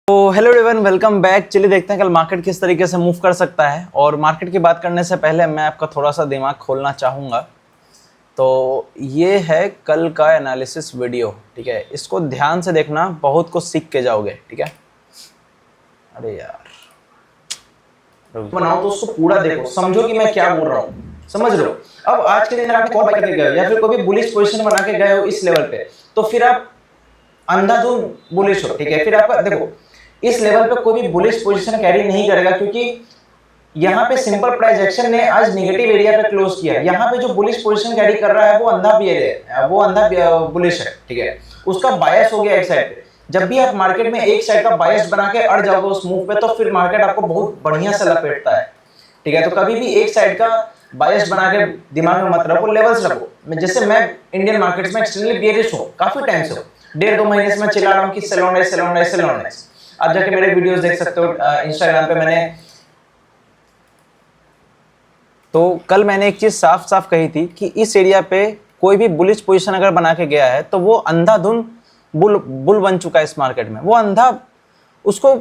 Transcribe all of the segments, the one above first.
तो hello everyone, welcome back. चलिए देखते हैं कल मार्केट किस तरीके से मूव कर सकता है। और मार्केट की बात करने से पहले मैं आपका थोड़ा सा दिमाग खोलना चाहूँगा। तो ये है कल का एनालिसिस वीडियो, ठीक है। इसको ध्यान से देखना, बहुत कुछ सीख के जाओगे, ठीक है। अरे यार बनाओ तो उसको पूरा देखो, समझो कि मैं क्या बोल रहा हूँ, समझ लो। अब आज के दिन आपने कॉल बाय करके गए हो या फिर कोई भी बुलिश पोजीशन बना के गए हो इस लेवल पे, तो फिर आप अंधाधुंध बुलिश हो, ठीक है। फिर आपका देखो, इस लेवल पे कोई भी बुलिश पोजीशन कैरी नहीं करेगा, क्योंकि यहाँ पे सिंपल प्राइस एक्शन ने आज नेगेटिव एरिया पे क्लोज किया। यहाँ पे जो बुलिश पोजीशन कैरी कर रहा है वो अंधा बियर है, वो अंधा बुलिश है, ठीक है। उसका बायस हो गया एक साइड पे। जब भी आप मार्केट में एक साइड का बायस बना के अड़ जाओगे उस मूव पे, तो फिर मार्केट आपको बहुत बढ़िया से लपेटता है, ठीक है। तो कभी भी एक साइड का बायस बना के दिमाग में मत रखो, लेवल्स रखो। जैसे मैं इंडियन मार्केट्स में एक्सट्रीमली बियरिश हूँ काफी टाइम से, 1.5-2 महीने से मैं चिल्ला रहा हूँ कि सेल ऑन है। आप जाके मेरे वीडियोस देख सकते हो इंस्टाग्राम पे। मैंने तो कल मैंने एक चीज साफ साफ कही थी कि इस एरिया पे कोई भी बुलिश पोजीशन अगर बना के गया है तो वो अंधाधुंध बुल बन चुका है इस मार्केट में। वो अंधा, उसको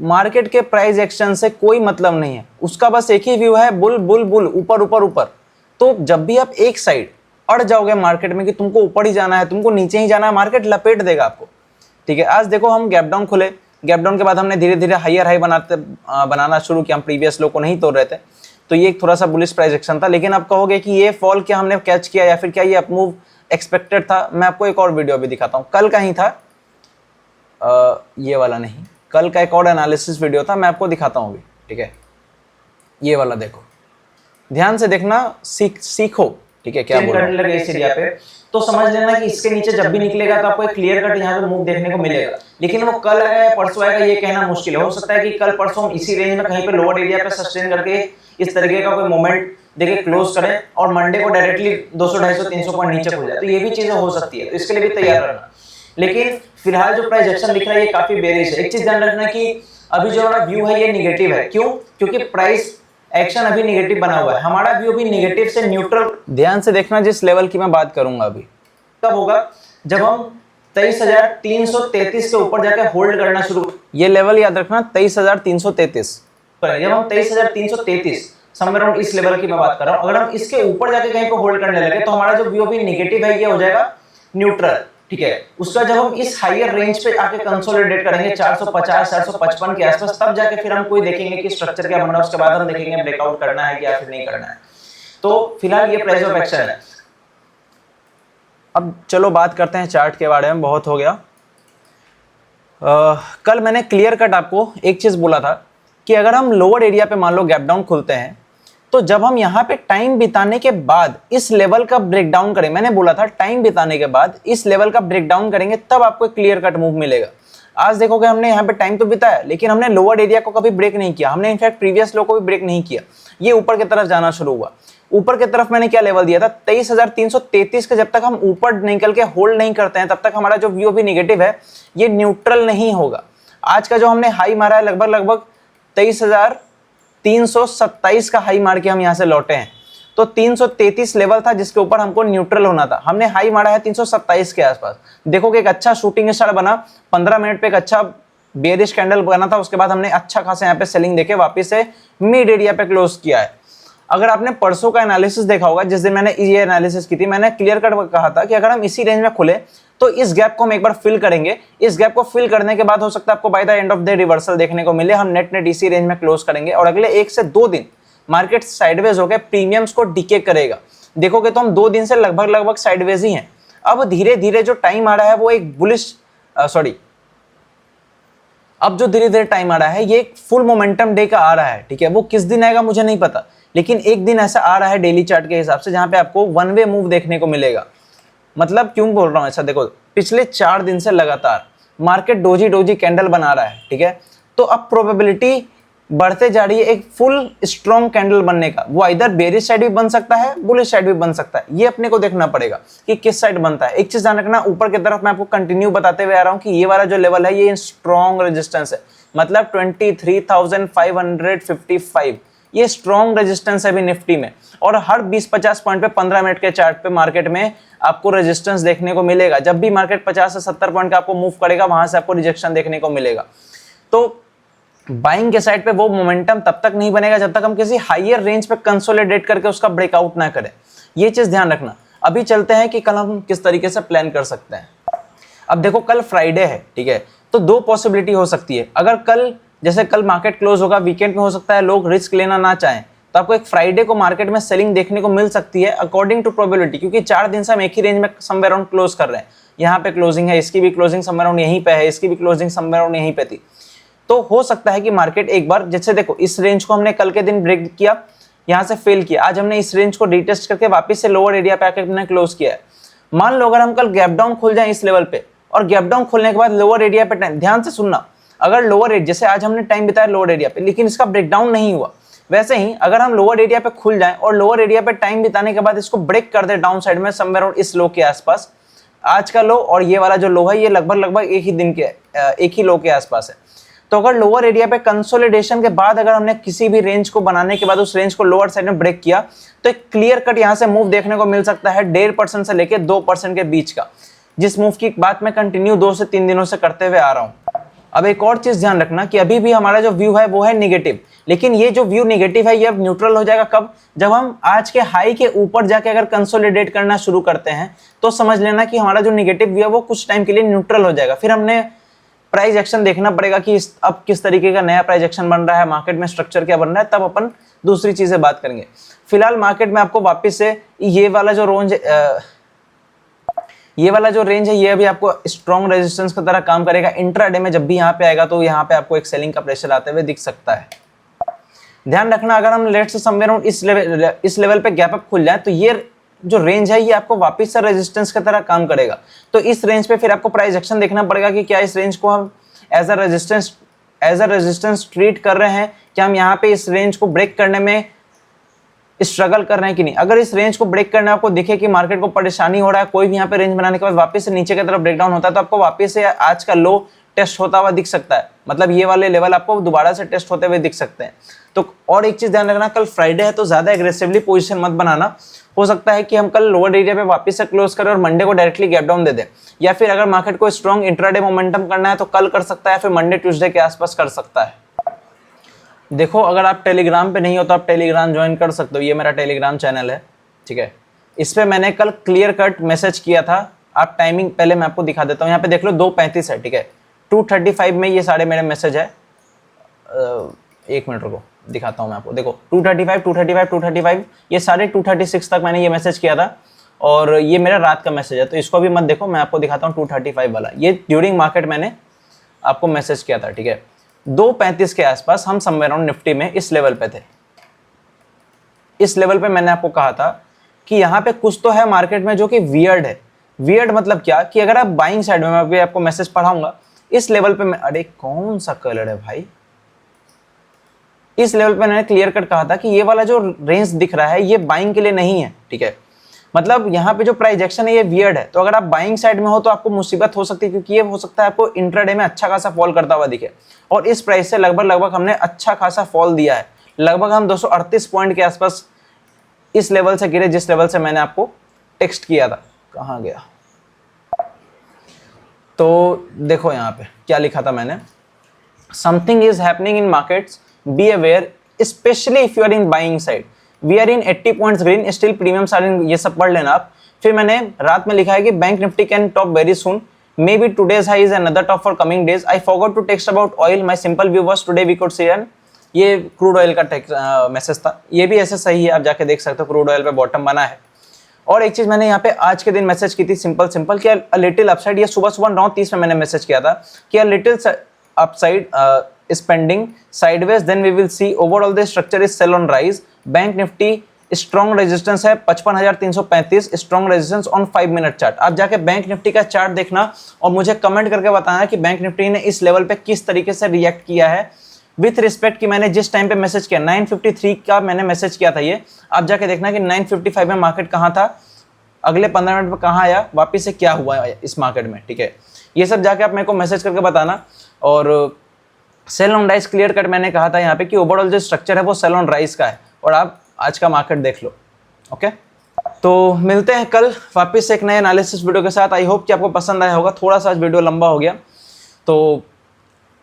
मार्केट के प्राइस एक्शन से कोई मतलब नहीं है, उसका बस एक ही व्यू है, बुल बुल बुल, ऊपर ऊपर ऊपर। तो जब भी आप एक साइड अड़ जाओगे मार्केट में कि तुमको ऊपर ही जाना है, तुमको नीचे ही जाना है, मार्केट लपेट देगा आपको, ठीक है। आज देखो हम गैप डाउन खुले, गैप डाउन के बाद हमने धीरे धीरे हायर हाई बनाना शुरू किया। हम प्रीवियस लो को नहीं तोड़ रहे थे, तो ये एक थोड़ा सा बुलिश प्राइस एक्शन था। लेकिन आप कहोगे कि ये फॉल क्या हमने कैच किया या फिर क्या ये अप मूव एक्सपेक्टेड था। मैं आपको एक और वीडियो भी दिखाता हूँ, कल का ही था, ये वाला नहीं, कल का एक और एनालिसिस वीडियो था, मैं आपको दिखाता हूँ अभी, ठीक है। ये वाला देखो, ध्यान से देखना, सीखो, ठीक है। क्या बोल रहा हूं इस एरिया पे, तो समझ लेना कि इसके नीचे जब भी निकलेगा तो आपको एक क्लियर कट यहाँ पे मूव देखने को मिलेगा। लेकिन वो कल आएगा या परसों आएगा ये कहना मुश्किल है। हो सकता है कि कल परसों हम इसी रेंज में कहीं पे लोअर एरिया पे सस्टेन करके इस तरीके का कोई मोमेंट देके क्लोज करें और मंडे को डायरेक्टली 200, 250, 300 पॉइंट नीचे खुल जाए। तो ये भी चीजें हो सकती है, तो इसके लिए भी तैयार रहना। लेकिन फिलहाल जो प्राइस एक्शन दिख रहा है ये काफी बेरिश है। एक चीज ध्यान रखना कि अभी जो हमारा व्यू है ये निगेटिव है। क्यों? क्योंकि प्राइस एक्शन अभी नेगेटिव बना हुआ है, हमारा व्यू भी नेगेटिव से न्यूट्रल। ध्यान से देखना, जिस लेवल की मैं बात करूंगा अभी, कब होगा? जब हम 23,333 के ऊपर जाकर होल्ड करना शुरू, ये लेवल याद रखना, 23,333। जब हम 23,333 समवेयर अराउंड इस लेवल की मैं बात कर रहा हूं, अगर हम इसके ऊपर जाके कहीं पे होल्ड करने लगे तो हमारा जो व्यू भी नेगेटिव है ये हो जाएगा न्यूट्रल, ठीक है। उसका जब हम इस हायर रेंज पे आके कंसोलिडेट करेंगे 450, 455 के आसपास, तब जाके फिर हम कोई देखेंगे कि स्ट्रक्चर क्या बन रहा है। उसके बाद हम देखेंगे ब्रेकआउट करना है या फिर नहीं करना है। तो फिलहाल ये प्राइस ऑफ एक्शन है। अब चलो बात करते हैं चार्ट के बारे में, बहुत हो गया। कल मैंने क्लियर कट आपको एक चीज बोला था कि अगर हम लोअर एरिया पे मान लो गैप डाउन खुलते हैं, तो जब हम यहाँ पे टाइम बिताने के बाद इस लेवल का ब्रेकडाउन करें, मैंने बोला था टाइम बिताने के बाद इस लेवल का ब्रेकडाउन करेंगे तब आपको क्लियर कट मूव मिलेगा। आज देखोगे हमने यहाँ पे टाइम तो बिताया, लेकिन हमने लोअर एरिया को कभी ब्रेक नहीं किया, हमने इनफैक्ट प्रीवियस लो को भी ब्रेक नहीं किया। ये ऊपर की तरफ जाना शुरू हुआ। ऊपर की तरफ मैंने क्या लेवल दिया था? 23,333 के जब तक हम ऊपर निकल के होल्ड नहीं करते हैं तब तक हमारा जो व्यू भी नेगेटिव है ये न्यूट्रल नहीं होगा। आज का जो हमने हाई मारा है लगभग 23,327 का हाई मार के हम यहाँ से लौटे हैं। तो 333 लेवल था जिसके ऊपर हमको न्यूट्रल होना था, हमने हाई मारा है 327 के आसपास। देखोगे एक अच्छा शूटिंग स्टार बना, 15 मिनट पे एक अच्छा बेयरिश कैंडल बना था। उसके बाद हमने अच्छा खासा यहाँ पे सेलिंग देके वापस से मिड एरिया पे क्लोज किया है। अगर आपने परसों का एनालिसिस देखा होगा, जिस दिन मैंने ये एनालिसिस की थी, मैंने क्लियर कट कहा था कि अगर हम इसी रेंज में खुले तो इस गैप को हम एक बार फिल करेंगे। इस गैप को फिल करने के बाद हो सकता है आपको by the end of the reversal देखने को मिले। हम नेट इसी रेंज में क्लोज करेंगे और अगले 1 से 2 दिन मार्केट साइडवेज होकर प्रीमियम्स को डीके करेगा। देखोगे तो हम 2 दिन से लगभग साइडवेज ही हैं। अब धीरे धीरे जो टाइम आ रहा है वो एक बुलिश अब जो धीरे धीरे टाइम आ रहा है ये एक फुल मोमेंटम डे का आ रहा है, ठीक है। वो किस दिन आएगा मुझे नहीं पता, लेकिन एक दिन ऐसा आ रहा है डेली चार्ट के हिसाब से जहां पे आपको वन वे मूव देखने को मिलेगा। मतलब क्यों बोल रहा हूं ऐसा? देखो पिछले 4 दिन से लगातार मार्केट डोजी कैंडल बना रहा है, ठीक है। तो अब प्रोबेबिलिटी बढ़ते जा रही है एक फुल स्ट्रॉन्ग कैंडल बनने का। वो इधर बेरिश साइड भी बन सकता है, बुलिश साइड भी बन सकता है। ये अपने को देखना पड़ेगा कि किस साइड बनता है। एक चीज ध्यान रखना, ऊपर की तरफ मैं आपको कंटिन्यू बताते हुए आ रहा हूं कि ये वाला जो लेवल है ये स्ट्रॉन्ग रेजिस्टेंस है, मतलब 23,555। ये स्ट्रॉन्ग रेजिस्टेंस है अभी निफ्टी में। और हर 20-50 पॉइंट पे 15 मिनट के चार्ट पे मार्केट में आपको रेजिस्टेंस देखने को मिलेगा। जब भी मार्केट 50 से 70 पॉइंट का आपको मूव करेगा वहां से आपको रिजेक्शन देखने को मिलेगा। तो बाइंग के साइड पे वो मोमेंटम तब तक नहीं बनेगा जब तक हम किसी हाईयर रेंज पे कंसोलिडेट करके उसका ब्रेकआउट ना करें। ये चीज ध्यान रखना। अभी चलते हैं कि कल हम किस तरीके से प्लान कर सकते हैं। अब देखो कल फ्राइडे है, ठीक है, तो दो पॉसिबिलिटी हो सकती है। अगर कल, जैसे कल मार्केट क्लोज होगा, वीकेंड में हो सकता है लोग रिस्क लेना ना चाहें, तो आपको एक फ्राइडे को मार्केट में सेलिंग देखने को मिल सकती है अकॉर्डिंग टू प्रोबेबिलिटी, क्योंकि 4 दिन से हम एक ही रेंज में समवेयर अराउंड क्लोज कर रहे हैं। यहाँ पे क्लोजिंग है, इसकी भी क्लोजिंग समवेयर अराउंड यहीं पे है, इसकी भी क्लोजिंग समवेयर अराउंड यहीं पे थी। तो हो सकता है कि मार्केट एक बार, जैसे देखो इस रेंज को हमने कल के दिन ब्रेक किया, यहाँ से फेल किया, आज हमने इस रेंज को रिटेस्ट करके वापस से लोअर एरिया पे आकर हमने क्लोज किया है। मान लो अगर हम कल गैप डाउन खुल जाए इस लेवल पे, और गैप डाउन खुलने के बाद लोअर एरिया पे टाइम, ध्यान से सुनना, अगर लोअर एरिया, जैसे आज हमने टाइम बिताया लोअर एरिया पे लेकिन इसका ब्रेकडाउन नहीं हुआ, वैसे ही अगर हम लोअर एरिया पे खुल जाएं और लोअर एरिया पे टाइम बिताने के बाद इसको ब्रेक कर दे डाउन साइड में समवेयर अराउंड इस लो के आसपास, आज का लो और ये वाला जो लो है ये लगभग एक ही दिन के, एक ही लो के आसपास है। तो अगर लोअर एरिया पे कंसोलिडेशन के बाद अगर हमने किसी भी रेंज को बनाने के बाद उस रेंज को लोअर साइड में ब्रेक किया, तो एक क्लियर कट यहाँ से मूव देखने को मिल सकता है 1.5% से लेके 2% के बीच का, जिस मूव की बात मैं कंटिन्यू 2 से 3 दिनों से करते हुए आ रहा हूँ। अब एक और चीज ध्यान रखना कि अभी भी हमारा जो व्यू है वो है निगेटिव, लेकिन ये जो व्यू निगेटिव है ये अब न्यूट्रल हो जाएगा कब, जब हम आज के हाई के ऊपर जाके अगर कंसोलिडेट करना शुरू करते हैं, तो समझ लेना कि हमारा जो निगेटिव व्यू है वो कुछ टाइम के लिए न्यूट्रल हो जाएगा। फिर हमने प्राइस एक्शन देखना पड़ेगा कि अब किस तरीके का नया प्राइस एक्शन बन रहा है, मार्केट में स्ट्रक्चर क्या बन रहा है, तब अपन दूसरी चीजें बात करेंगे। फिलहाल मार्केट में आपको वापस से ये वाला जो रेंज है ये अभी आपको स्ट्रॉन्ग रेजिस्टेंस की तरह काम करेगा। इंट्राडे में जब भी यहाँ पे आएगा तो यहाँ पे आपको एक सेलिंग का प्रेशर आते हुए दिख सकता है। ध्यान रखना अगर हम लेट से समवेयर अराउंड इस लेवल पे गैप अप खुल जाए तो ये जो रेंज है ये आपको वापस से रेजिस्टेंस की तरह काम करेगा। तो इस रेंज पे फिर आपको प्राइस एक्शन देखना पड़ेगा कि क्या इस रेंज को हम एज अ रेजिस्टेंस ट्रीट कर रहे हैं, क्या हम यहाँ पे इस रेंज को ब्रेक करने में स्ट्रगल कर रहे हैं कि नहीं। अगर इस रेंज को ब्रेक करने आपको दिखे कि मार्केट को परेशानी हो रहा है, कोई भी यहाँ पे रेंज बनाने के बाद वापस से नीचे की तरफ ब्रेकडाउन होता है, तो आपको वापस से आज का लो टेस्ट होता हुआ दिख सकता है, मतलब ये वाले लेवल आपको दोबारा से टेस्ट होते हुए दिख सकते हैं। तो और एक चीज ध्यान रखना, कल फ्राइडे है तो ज्यादा एग्रेसिवली पोजीशन मत बनाना। हो सकता है कि हम कल लोअर एरिया पे वापस से क्लोज करें और मंडे को डायरेक्टली गैप डाउन दे दें, या फिर अगर मार्केट को स्ट्रॉन्ग इंट्राडे मोमेंटम करना है तो कल कर सकता है, फिर मंडे ट्यूसडे के आसपास कर सकता है। देखो अगर आप टेलीग्राम पे नहीं हो तो आप टेलीग्राम ज्वाइन कर सकते हो, ये मेरा टेलीग्राम चैनल है, ठीक है। इस पे मैंने कल क्लियर कट मैसेज किया था। आप टाइमिंग पहले मैं आपको दिखा देता हूँ, यहाँ पे देख लो 2:35 है, ठीक है। 2:35 में ये सारे मेरे मैसेज है। एक मिनट रुको दिखाता हूँ मैं आपको। देखो 2:35 ये साढ़े 2:36 तक मैंने ये मैसेज किया था, और ये मेरा रात का मैसेज है, तो इसको भी मत देखो, मैं आपको दिखाता हूँ 2:35 वाला। ये ड्यूरिंग मार्केट मैंने आपको मैसेज किया था, ठीक है। 2:35 के आसपास हम समवेयर अराउंड निफ्टी में इस लेवल पे थे। इस लेवल पे मैंने आपको कहा था कि यहाँ पे कुछ तो है मार्केट में जो कि वियर्ड है। वियर्ड मतलब क्या कि अगर आप बाइंग साइड में, मैं अभी आपको मैसेज पढ़ाऊंगा, इस लेवल पे मैं, अरे कौन सा कलर है भाई, इस लेवल पे मैंने क्लियर कट कहा था कि ये वाला जो रेंज दिख रहा है ये बाइंग के लिए नहीं है, ठीक है। मतलब यहाँ पे जो प्राइस एक्शन है ये वियर्ड है, तो अगर आप बाइंग साइड में हो तो आपको मुसीबत हो सकती है, क्योंकि ये हो सकता है आपको इंट्राडे में अच्छा खासा फॉल करता हुआ दिखे। और इस प्राइस से लगभग हमने अच्छा खासा फॉल दिया है, लगभग हम 238 पॉइंट के आसपास इस लेवल से गिरे, जिस लेवल से मैंने आपको टेक्स्ट किया था। कहाँ गया, तो देखो यहाँ पे क्या लिखा था मैंने, something is happening in markets, be aware specially if you are in buying side, we are in 80 points green, still premium are in, ये सब पढ़ लेना आप। फिर मैंने रात में लिखा है कि bank Nifty can top very soon, may be today's high is another top for coming days, I forgot to text about oil, my simple view was today we could see an, ये क्रूड ऑयल का message था, ये भी ऐसे सही है, आप जाके देख सकते हो, क्रूड ऑयल पे बॉटम बना है। और एक चीज मैंने यहाँ पे आज के दिन मैसेज की थी, सिंपल कि अ लिटिल अपसाइड, ये सुबह 9:30 में मैंने मैसेज किया था कि a little upside spending sideways, then we will see overall the structure is sell on rise, bank Nifty strong resistance है 55,335, strong resistance on 5 minute chart. आप जाके बैंक निफ्टी का चार्ट देखना और मुझे कमेंट करके बताना कि बैंक निफ्टी ने इस लेवल पे किस तरीके से रिएक्ट किया है, विथ रिस्पेक्ट कि मैंने जिस टाइम पे मैसेज किया 9:53 का मैंने मैसेज किया था। ये आप जाके देखना कि 9:55 में मार्केट कहाँ था, अगले 15 मिनट में कहाँ आया, वापिस से क्या हुआ इस मार्केट में, ठीक है। ये सब जाके आप मेरे को मैसेज करके बताना। और sell on rise clear cut मैंने कहा था यहाँ पे कि ओवरऑल जो स्ट्रक्चर है वो सेल ऑन राइज का है, और आप आज का मार्केट देख लो, ओके। तो मिलते हैं कल वापस से एक नए एनालिसिस वीडियो के साथ। आई होप कि आपको पसंद आया होगा, थोड़ा सा आज वीडियो लंबा हो गया, तो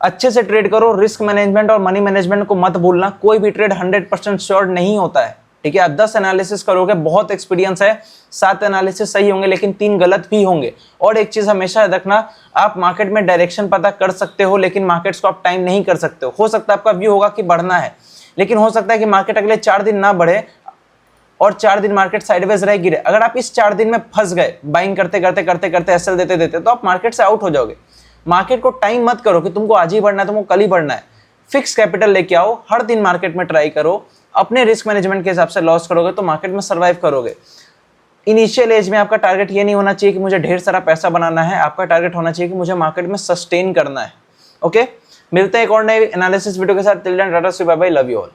अच्छे से ट्रेड करो, रिस्क मैनेजमेंट और मनी मैनेजमेंट को मत भूलना। कोई भी ट्रेड 100% श्योर नहीं होता है, ठीक है। आप 10 एनालिसिस करोगे, बहुत एक्सपीरियंस है, 7 एनालिसिस सही होंगे लेकिन 3 गलत भी होंगे। और एक चीज हमेशा याद रखना, आप मार्केट में डायरेक्शन पता कर सकते हो लेकिन मार्केट्स को आप टाइम नहीं कर सकते हो सकता है आपका व्यू होगा कि बढ़ना है, लेकिन हो सकता है कि मार्केट अगले 4 दिन ना बढ़े और 4 दिन मार्केट साइडवेज रह गिरे। अगर आप इस 4 दिन में फंस गए बाइंग करते करते करते करते एसएल देते देते, तो आप मार्केट से आउट हो जाओगे। मार्केट को टाइम मत करो कि तुमको आज ही बढ़ना है, तुमको कल ही बढ़ना है। फिक्स कैपिटल लेके आओ, हर दिन मार्केट में ट्राई करो, अपने रिस्क मैनेजमेंट के हिसाब से लॉस करोगे तो मार्केट में सर्वाइव करोगे। इनिशियल एज में आपका टारगेट ये नहीं होना चाहिए कि मुझे ढेर सारा पैसा बनाना है, आपका टारगेट होना चाहिए कि मुझे मार्केट में सस्टेन करना है। ओके, मिलते हैं एक और नए एनालिसिस वीडियो के साथ। Till then tata, bye bye, love you all.